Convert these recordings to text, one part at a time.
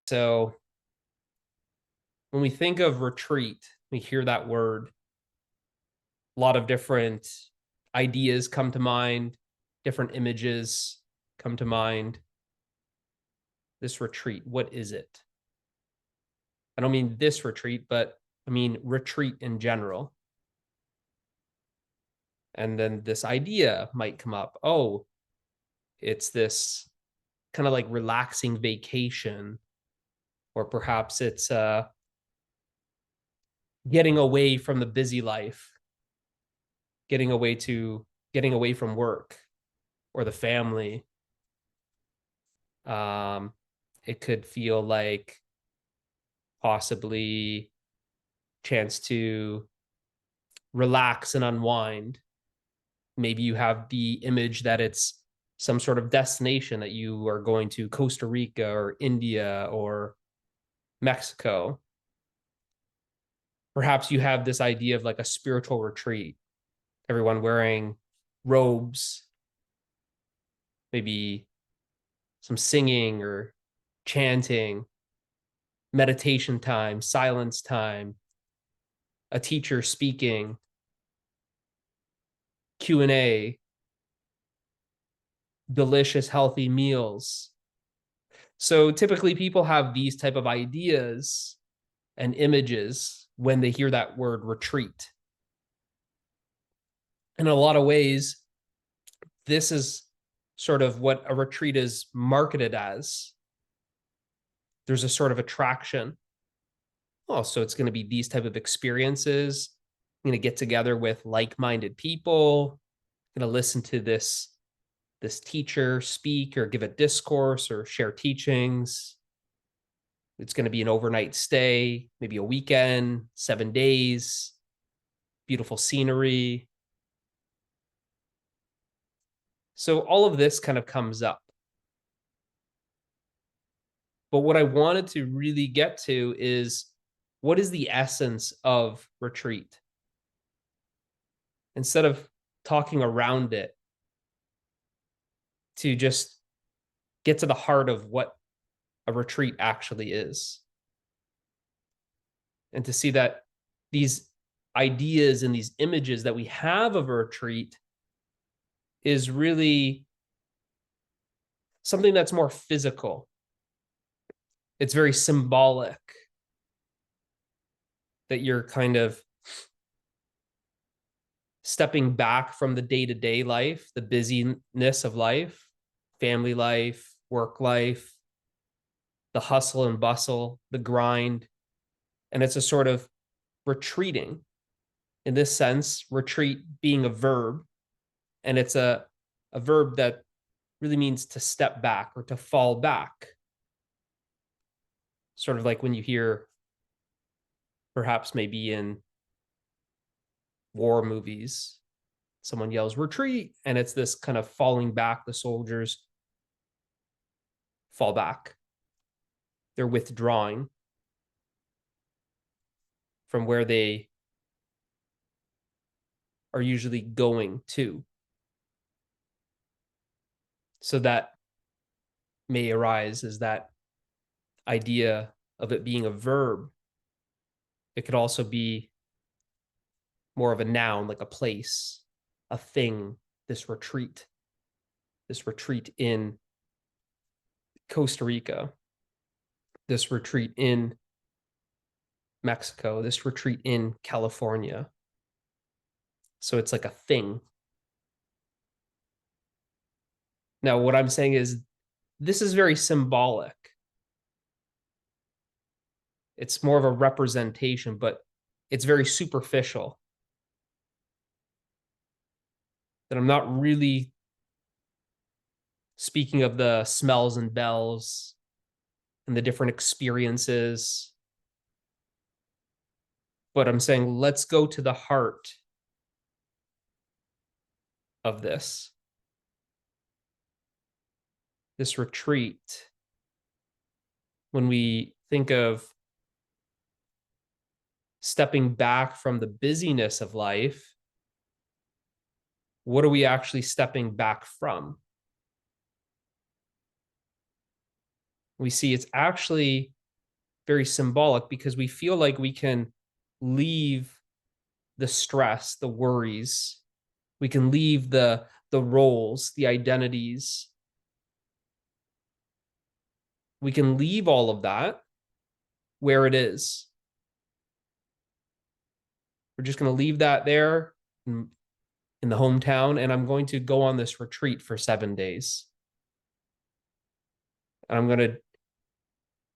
So when we think of retreat, we hear that word, a lot of different ideas come to mind, different images come to mind. This retreat, what is it? I don't mean this retreat, but I mean retreat in general. And then this idea might come up. Oh, it's this kind of like relaxing vacation, or perhaps it's getting away from the busy life, getting away from work or the family. Um, it could feel like possibly chance to relax and unwind. Maybe you have the image that it's some sort of destination that you are going to Costa Rica or India or Mexico. Perhaps you have this idea of like a spiritual retreat, everyone wearing robes, maybe some singing or chanting, meditation time, silence time, a teacher speaking, Q&A, delicious healthy meals. So typically people have these type of ideas and images when they hear that word retreat. In a lot of ways, this is sort of what a retreat is marketed as. There's a sort of attraction. Oh, so it's going to be these type of experiences. I'm going to get together with like-minded people. I'm going to listen to this teacher speak or give a discourse or share teachings. It's going to be an overnight stay, maybe a weekend, 7 days, beautiful scenery. So all of this kind of comes up. But what I wanted to really get to is, what is the essence of retreat? Instead of talking around it, to just get to the heart of what a retreat actually is. And to see that these ideas and these images that we have of a retreat is really something that's more physical. It's very symbolic, that you're kind of stepping back from the day-to-day life, the busyness of life, family life, work life, the hustle and bustle, the grind. And it's a sort of retreating. In this sense, retreat being a verb, and it's a verb that really means to step back or to fall back. Sort of like when you hear, perhaps maybe in war movies, someone yells retreat, and it's this kind of falling back. The soldiers fall back. They're withdrawing from where they are usually going to. So that may arise as that idea of it being a verb. It could also be more of a noun, like a place, a thing, this retreat in Costa Rica, this retreat in Mexico, this retreat in California. So it's like a thing. Now, what I'm saying is, this is very symbolic. It's more of a representation, but it's very superficial. That I'm not really speaking of the smells and bells and the different experiences, but I'm saying let's go to the heart of this retreat. When we think of stepping back from the busyness of life, what are we actually stepping back from? We see it's actually very symbolic because we feel like we can leave the stress, the worries, we can leave the roles, the identities. We can leave all of that where it is. We're just going to leave that there in the hometown, and I'm going to go on this retreat for 7 days. And I'm going to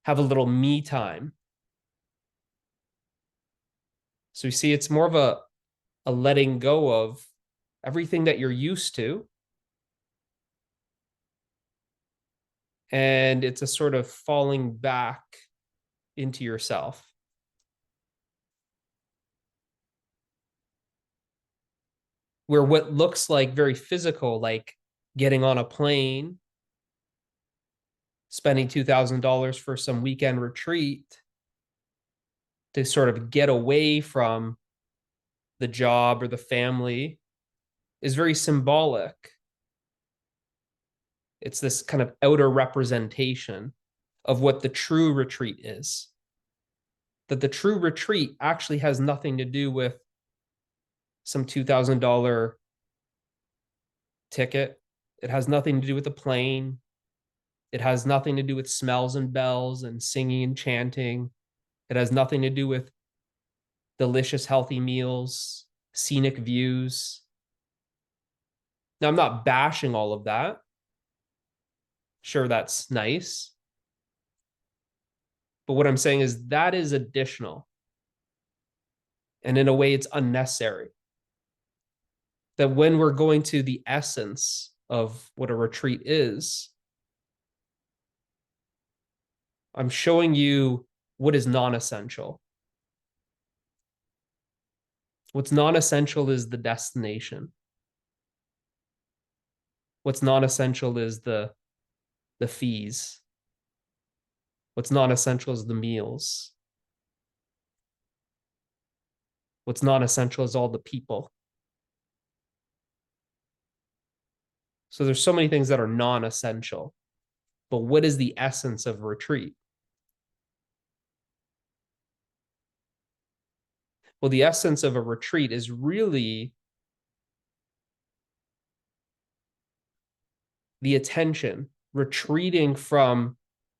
have a little me time. So you see, it's more of a letting go of everything that you're used to. And it's a sort of falling back into yourself. Where what looks like very physical, like getting on a plane, spending $2,000 for some weekend retreat to sort of get away from the job or the family, is very symbolic. It's this kind of outer representation of what the true retreat is. That the true retreat actually has nothing to do with some $2,000 ticket. It has nothing to do with the plane. It has nothing to do with smells and bells and singing and chanting. It has nothing to do with delicious, healthy meals, scenic views. Now, I'm not bashing all of that. Sure, that's nice. But what I'm saying is that is additional. And in a way, it's unnecessary. That when we're going to the essence of what a retreat is, I'm showing you what is non-essential. What's non-essential is the destination. What's non-essential is the fees. What's non-essential is the meals. What's non-essential is all the people. So there's so many things that are non-essential. But what is the essence of retreat? Well, the essence of a retreat is really the attention, retreating from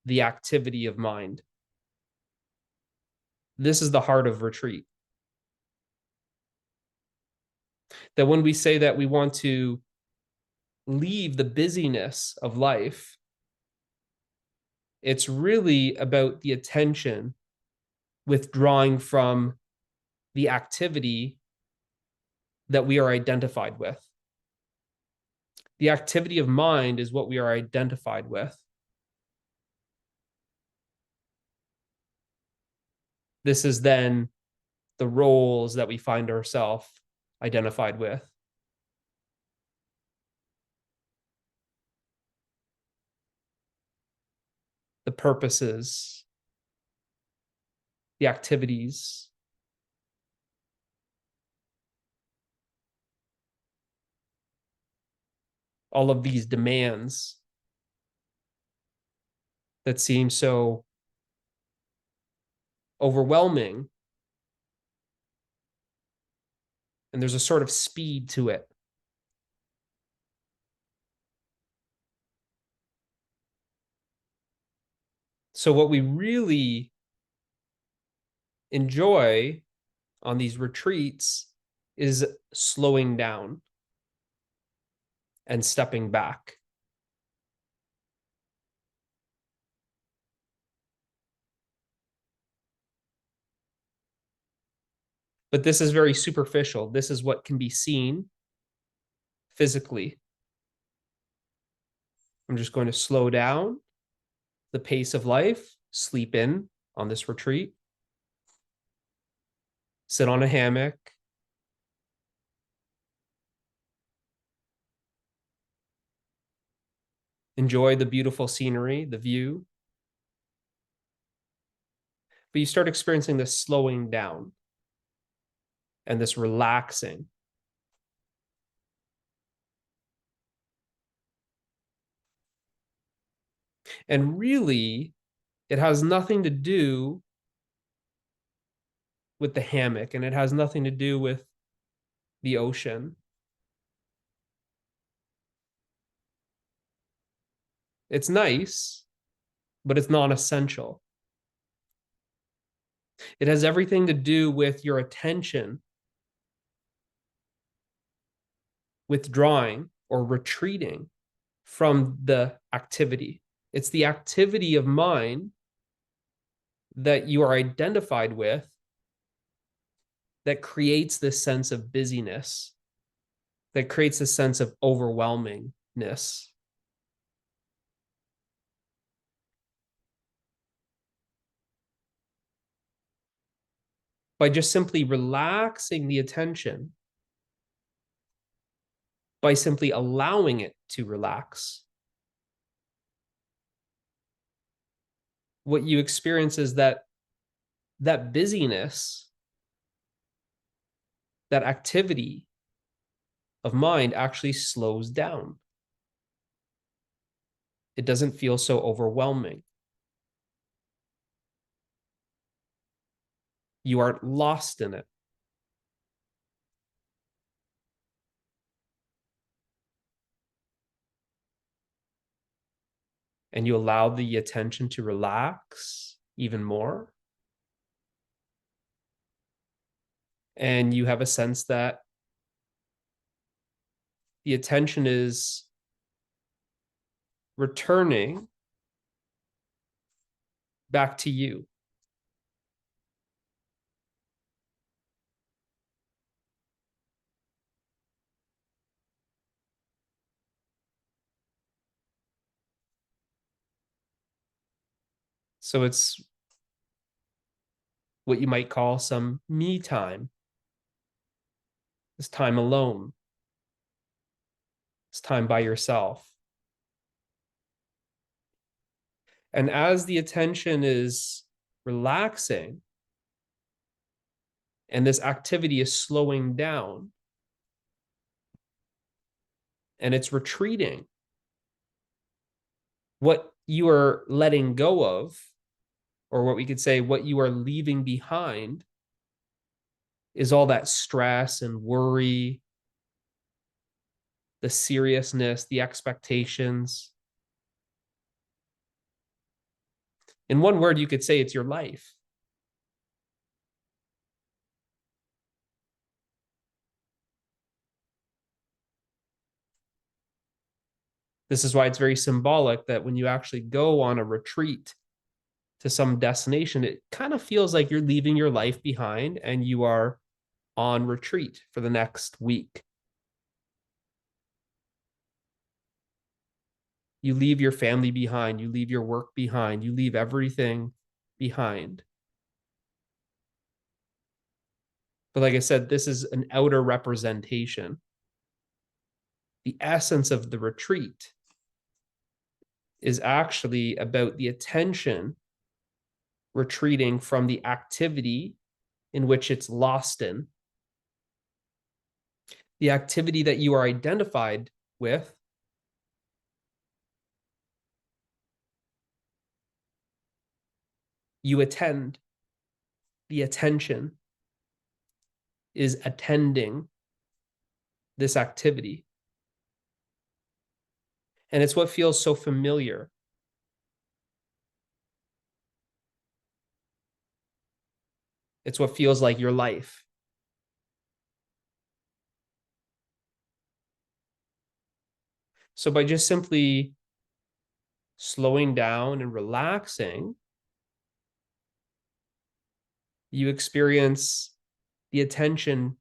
the activity of mind. This is the heart of retreat. That when we say that we want to leave the busyness of life, it's really about the attention withdrawing from the activity that we are identified with. The activity of mind is what we are identified with. This is then the roles that we find ourselves identified with. The purposes, the activities. All of these demands that seem so overwhelming. And there's a sort of speed to it. So what we really enjoy on these retreats is slowing down and stepping back. But this is very superficial. This is what can be seen physically. I'm just going to slow down the pace of life, sleep in on this retreat, sit on a hammock, enjoy the beautiful scenery, the view. But you start experiencing this slowing down and this relaxing. And really, It has nothing to do with the hammock, and it has nothing to do with the ocean. It's nice, but it's non-essential. It has everything to do with your attention withdrawing or retreating from the activity. It's the activity of mind that you are identified with that creates this sense of busyness, that creates a sense of overwhelmingness. By just simply relaxing the attention, by simply allowing it to relax, what you experience is that busyness, that activity of mind actually slows down. It doesn't feel so overwhelming. You aren't lost in it. And you allow the attention to relax even more. And you have a sense that the attention is returning back to you. So it's what you might call some me time. This time alone. This time by yourself. And as the attention is relaxing and this activity is slowing down and it's retreating, what you are letting go of, or what we could say, what you are leaving behind, is all that stress and worry, the seriousness, the expectations. In one word, you could say it's your life. This is why it's very symbolic that when you actually go on a retreat to some destination, it kind of feels like you're leaving your life behind and you are on retreat for the next week. You leave your family behind, you leave your work behind, you leave everything behind. But like I said, this is an outer representation. The essence of the retreat is actually about the attention retreating from the activity in which it's lost in. The activity that you are identified with you attend. The attention is attending this activity. And it's what feels so familiar. It's what feels like your life. So by just simply slowing down and relaxing, you experience the attention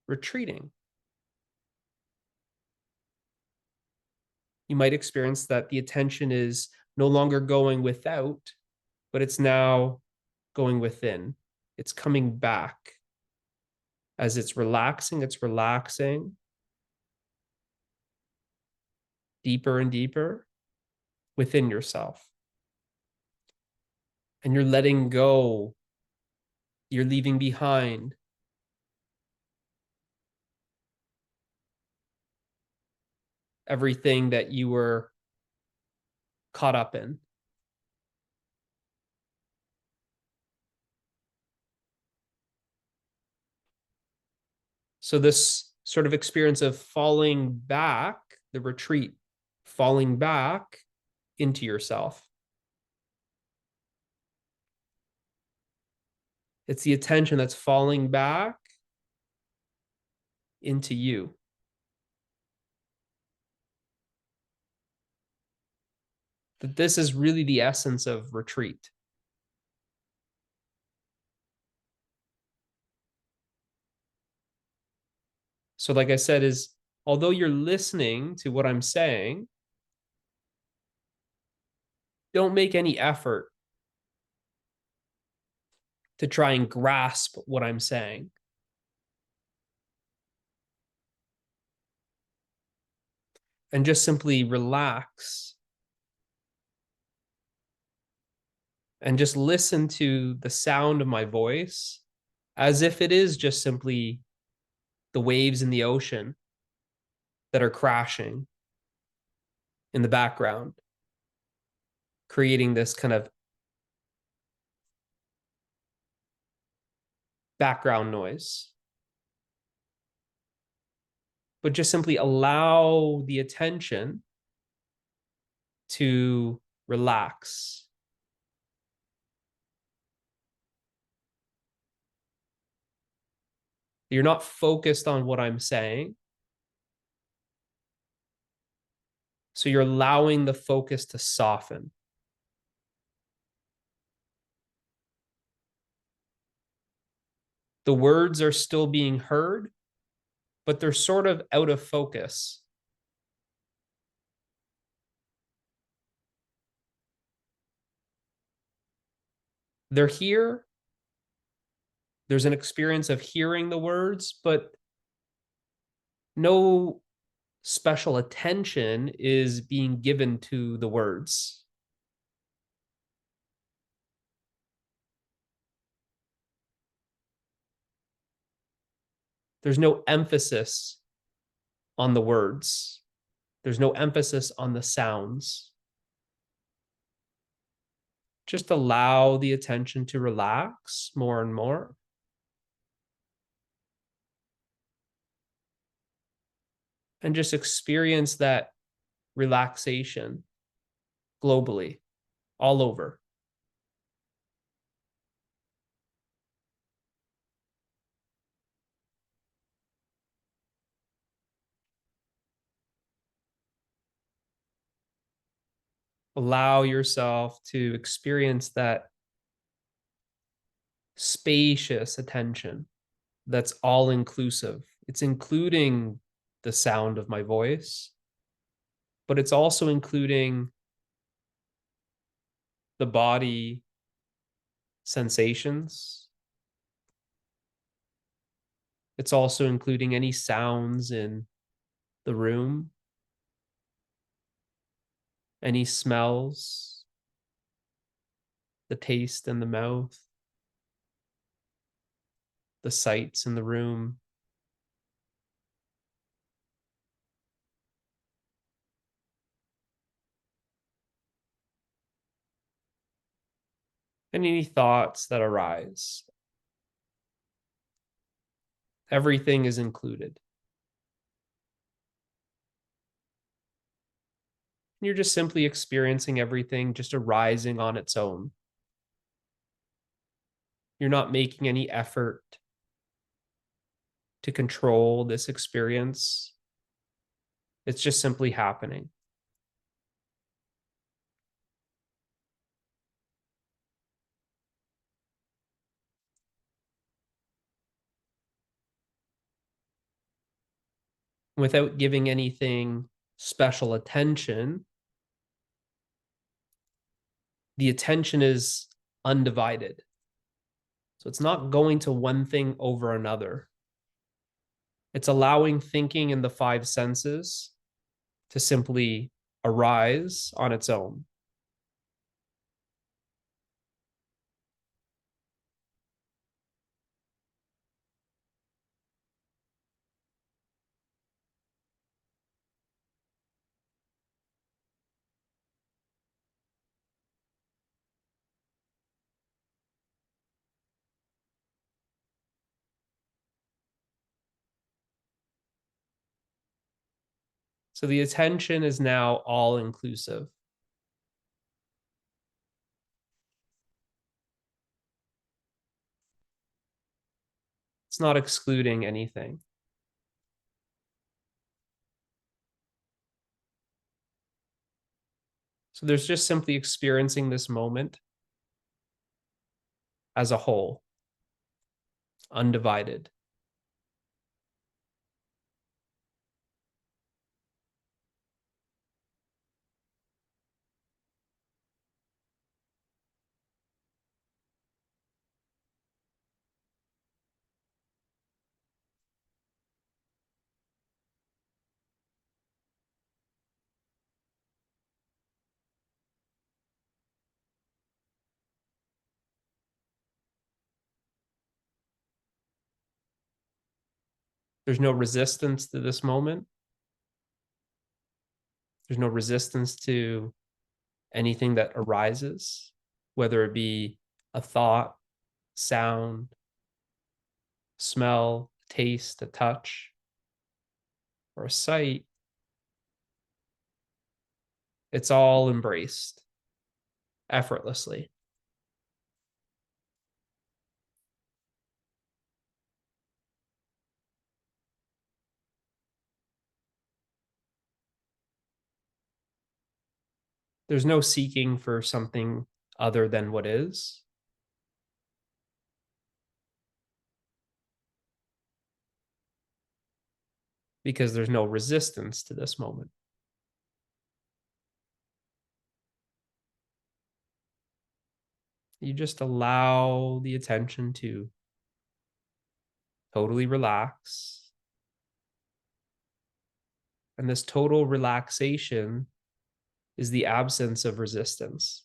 retreating. You might experience that the attention is no longer going without, but it's now going within. It's coming back. As it's relaxing deeper and deeper within yourself. And you're letting go. You're leaving behind everything that you were caught up in. So this sort of experience of falling back, the retreat, falling back into yourself. It's the attention that's falling back into you. That this is really the essence of retreat. So, like I said, is although you're listening to what I'm saying, don't make any effort to try and grasp what I'm saying. And just simply relax and just listen to the sound of my voice as if it is just simply the waves in the ocean that are crashing in the background, creating this kind of background noise. But just simply allow the attention to relax. You're not focused on what I'm saying. So you're allowing the focus to soften. The words are still being heard, but they're sort of out of focus. They're here. There's an experience of hearing the words, but no special attention is being given to the words. There's no emphasis on the words. There's no emphasis on the sounds. Just allow the attention to relax more and more. And just experience that relaxation globally, all over. Allow yourself to experience that spacious attention that's all inclusive. It's including the sound of my voice, but it's also including the body sensations. It's also including any sounds in the room, any smells, the taste in the mouth, the sights in the room. And any thoughts that arise. Everything is included. You're just simply experiencing everything just arising on its own. You're not making any effort to control this experience. It's just simply happening. Without giving anything special attention, the attention is undivided. So it's not going to one thing over another. It's allowing thinking in the five senses to simply arise on its own. So the attention is now all inclusive. It's not excluding anything. So there's just simply experiencing this moment as a whole, undivided. There's no resistance to this moment. There's no resistance to anything that arises, whether it be a thought, sound, smell, taste, a touch, or a sight. It's all embraced effortlessly. There's no seeking for something other than what is. Because there's no resistance to this moment. You just allow the attention to totally relax. And this total relaxation is the absence of resistance.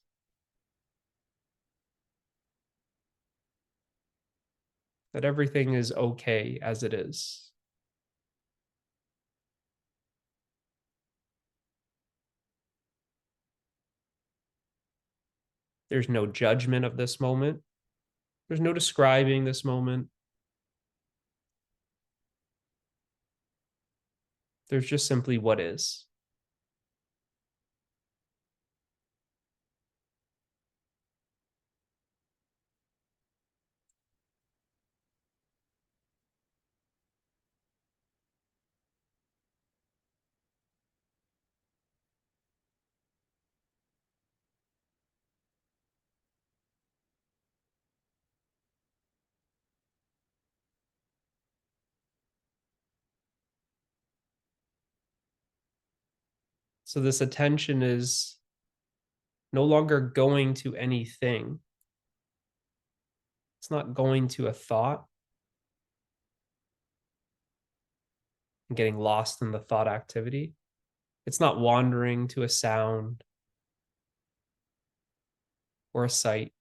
That everything is okay as it is. There's no judgment of this moment. There's no describing this moment. There's just simply what is. So this attention is no longer going to anything. It's not going to a thought and getting lost in the thought activity. It's not wandering to a sound or a sight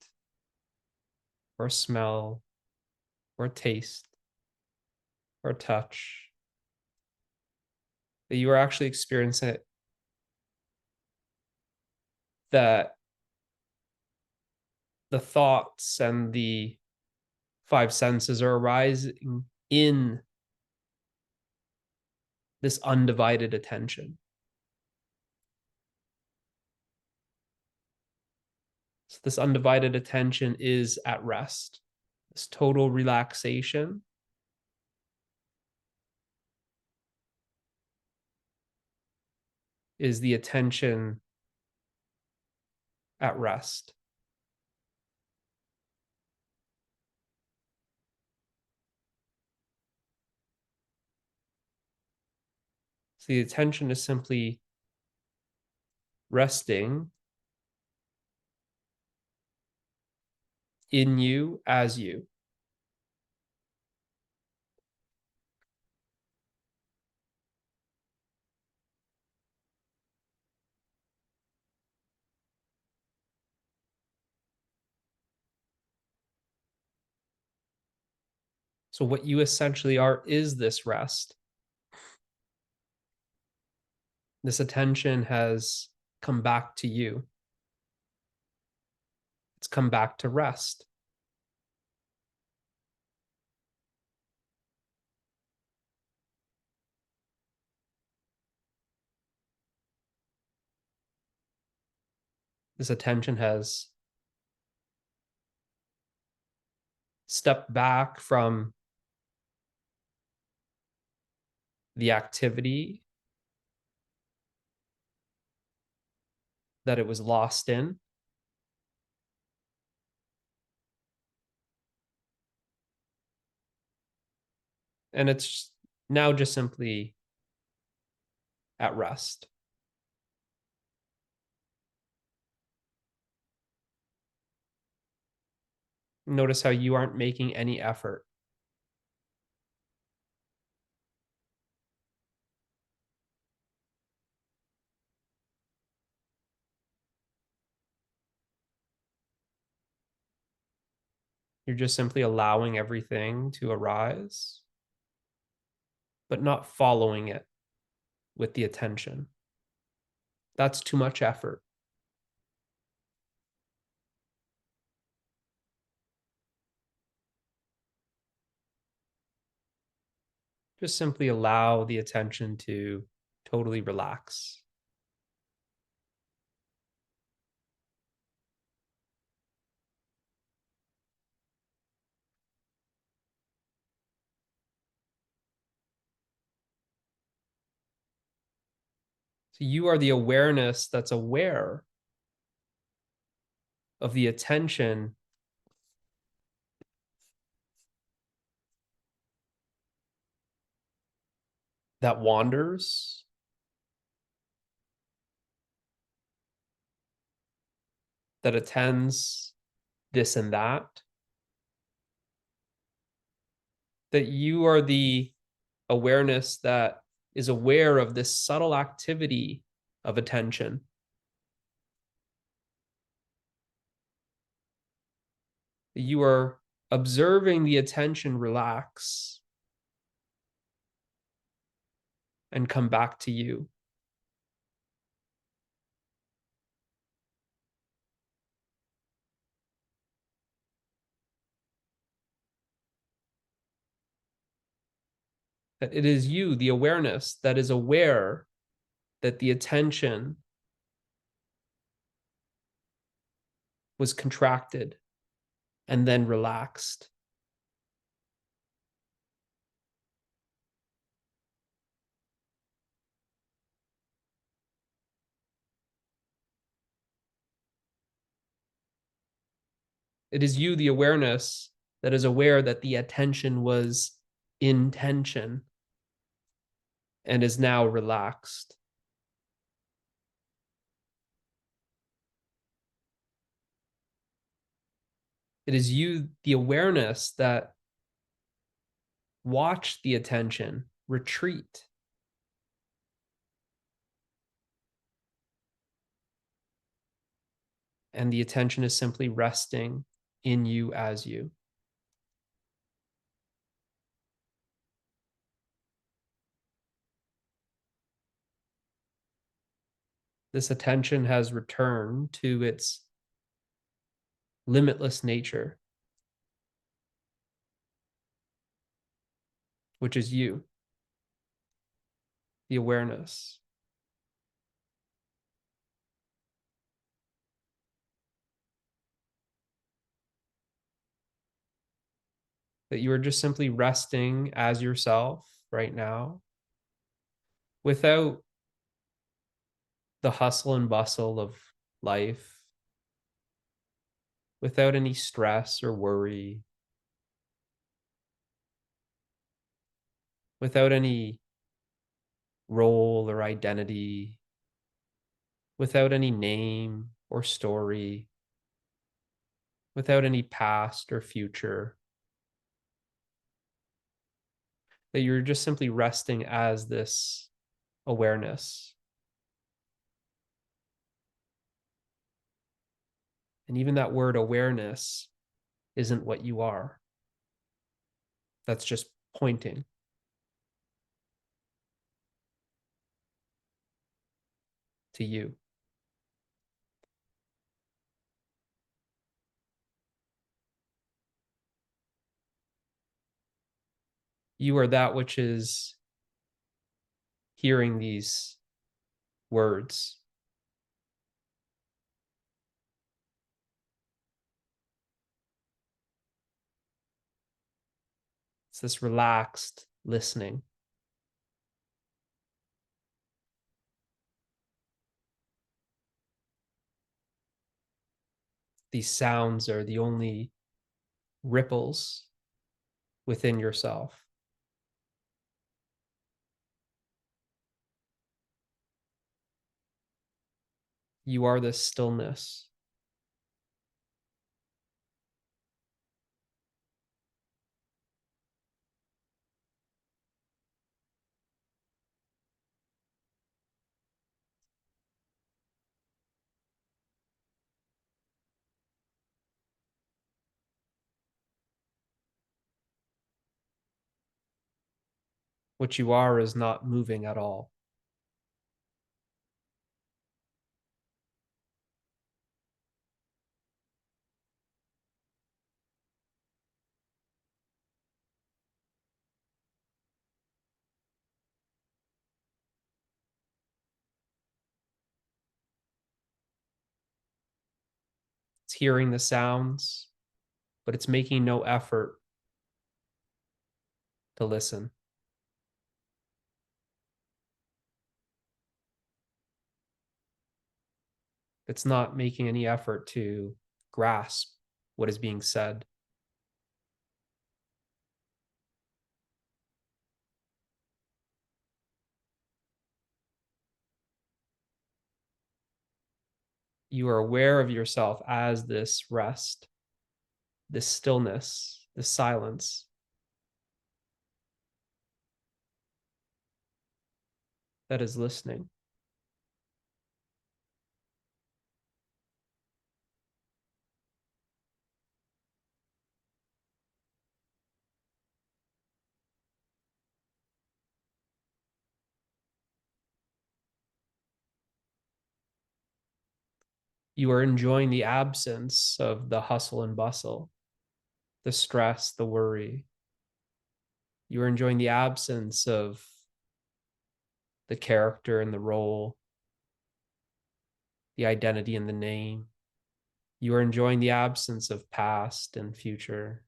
or a smell or a taste or a touch. That you are actually experiencing it. That the thoughts and the five senses are arising in this undivided attention. So this undivided attention is at rest. This total relaxation is the attention at rest. So the attention is simply resting in you as you. So what you essentially are is this rest. This attention has come back to you. It's come back to rest. This attention has stepped back from the activity that it was lost in, and it's now just simply at rest. Notice how you aren't making any effort. You're just simply allowing everything to arise, but not following it with the attention. That's too much effort. Just simply allow the attention to totally relax. So you are the awareness that's aware of the attention that wanders, that attends this and that, that you are the awareness that is aware of this subtle activity of attention. You are observing the attention relax and come back to you. That it is you, the awareness, that is aware that the attention was contracted and then relaxed. It is you, the awareness, that is aware that the attention was in tension and is now relaxed. It is you, the awareness, that watched the attention retreat. And the attention is simply resting in you as you. This attention has returned to its limitless nature, which is you, the awareness. That you are just simply resting as yourself right now without the hustle and bustle of life, without any stress or worry, without any role or identity, without any name or story, without any past or future. That you're just simply resting as this awareness. And even that word awareness isn't what you are. That's just pointing to you. You are that which is hearing these words. It's this relaxed listening. These sounds are the only ripples within yourself. You are this stillness. What you are is not moving at all. It's hearing the sounds, but it's making no effort to listen. It's not making any effort to grasp what is being said. You are aware of yourself as this rest, this stillness, this silence. That is listening. You are enjoying the absence of the hustle and bustle, the stress, the worry. You are enjoying the absence of the character and the role, the identity and the name. You are enjoying the absence of past and future.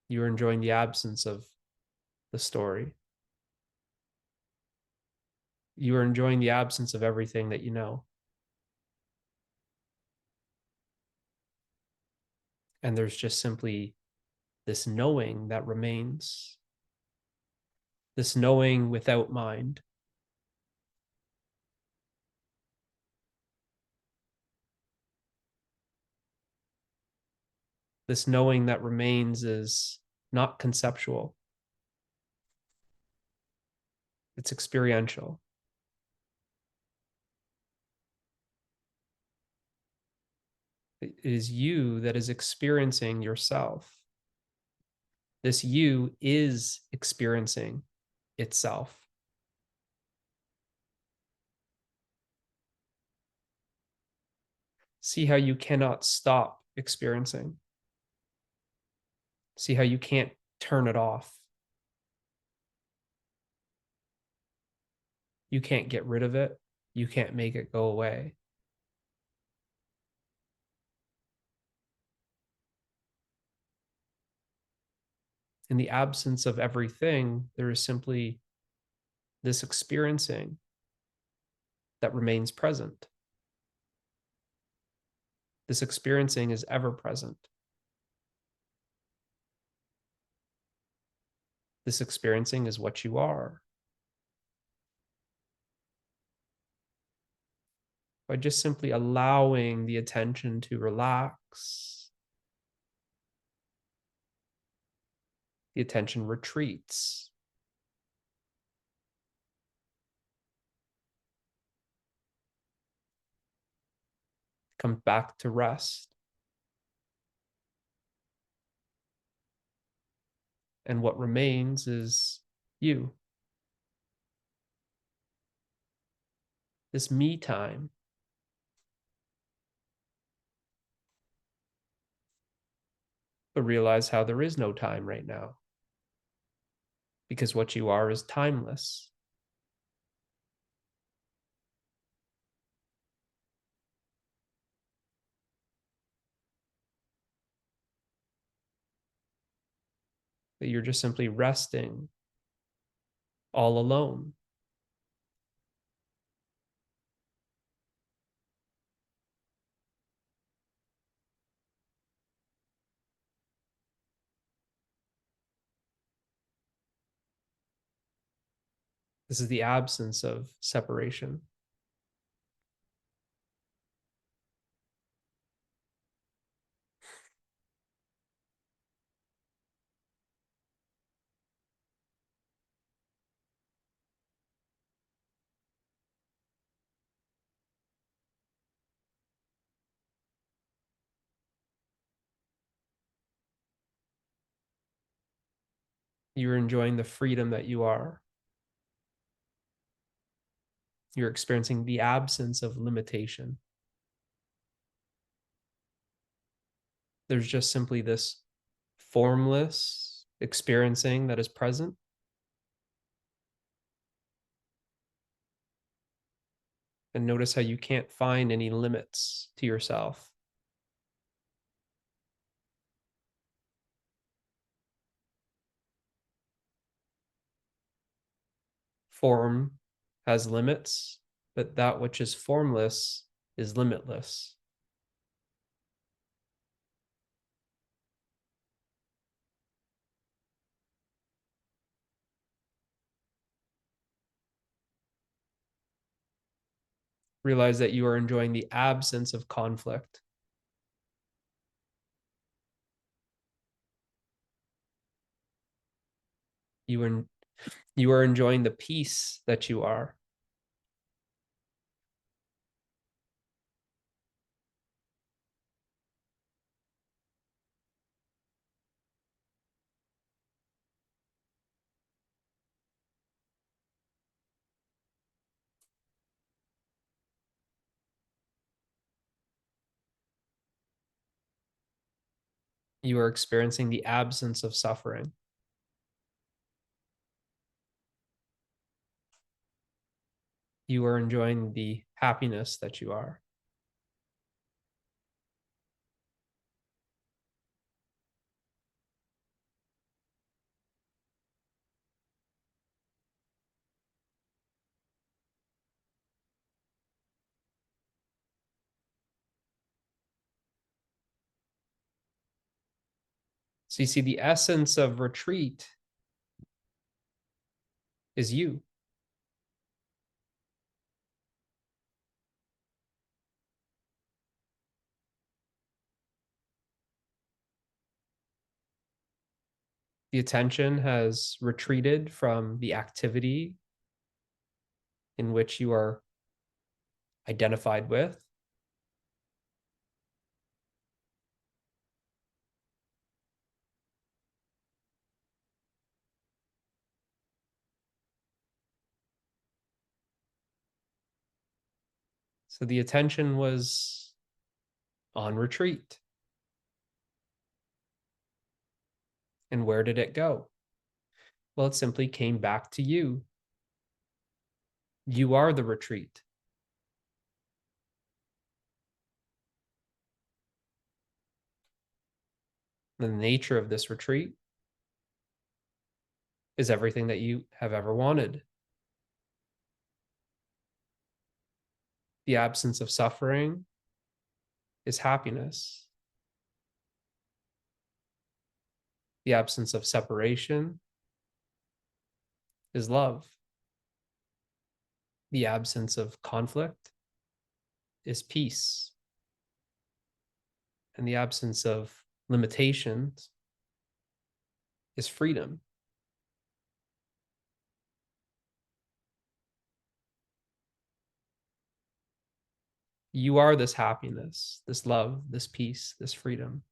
You are enjoying the absence of the story. You are enjoying the absence of everything that you know. And there's just simply this knowing that remains, this knowing without mind. This knowing that remains is not conceptual, it's experiential. It is you that is experiencing yourself. This you is experiencing itself. See how you cannot stop experiencing. See how you can't turn it off. You can't get rid of it. You can't make it go away. In the absence of everything, there is simply this experiencing that remains present. This experiencing is ever present. This experiencing is what you are. By just simply allowing the attention to relax, the attention retreats. Comes back to rest. And what remains is you. This me time. But realize how there is no time right now. Because what you are is timeless. that you're just simply resting all alone. This is the absence of separation. You're enjoying the freedom that you are. You're experiencing the absence of limitation. There's just simply this formless experiencing that is present. And notice how you can't find any limits to yourself. Form has limits, but that which is formless is limitless. Realize that you are enjoying the absence of conflict. You are enjoying the peace that you are. You are experiencing the absence of suffering. You are enjoying the happiness that you are. So you see, the essence of retreat is you. The attention has retreated from the activity in which you are identified with. So the attention was on retreat. And where did it go? Well, it simply came back to you. You are the retreat. The nature of this retreat is everything that you have ever wanted. The absence of suffering is happiness. The absence of separation is love. The absence of conflict is peace. And the absence of limitations is freedom. You are this happiness, this love, this peace, this freedom.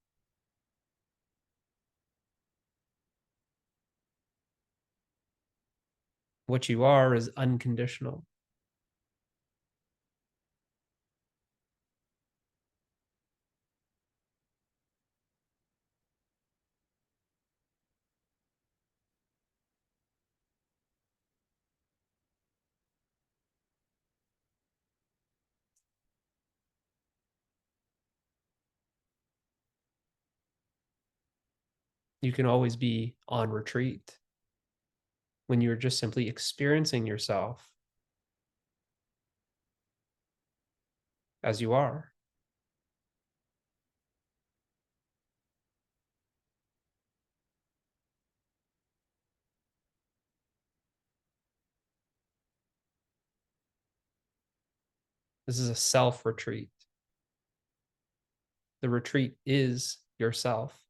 What you are is unconditional. You can always be on retreat when you're just simply experiencing yourself as you are. This is a self retreat. The retreat is yourself.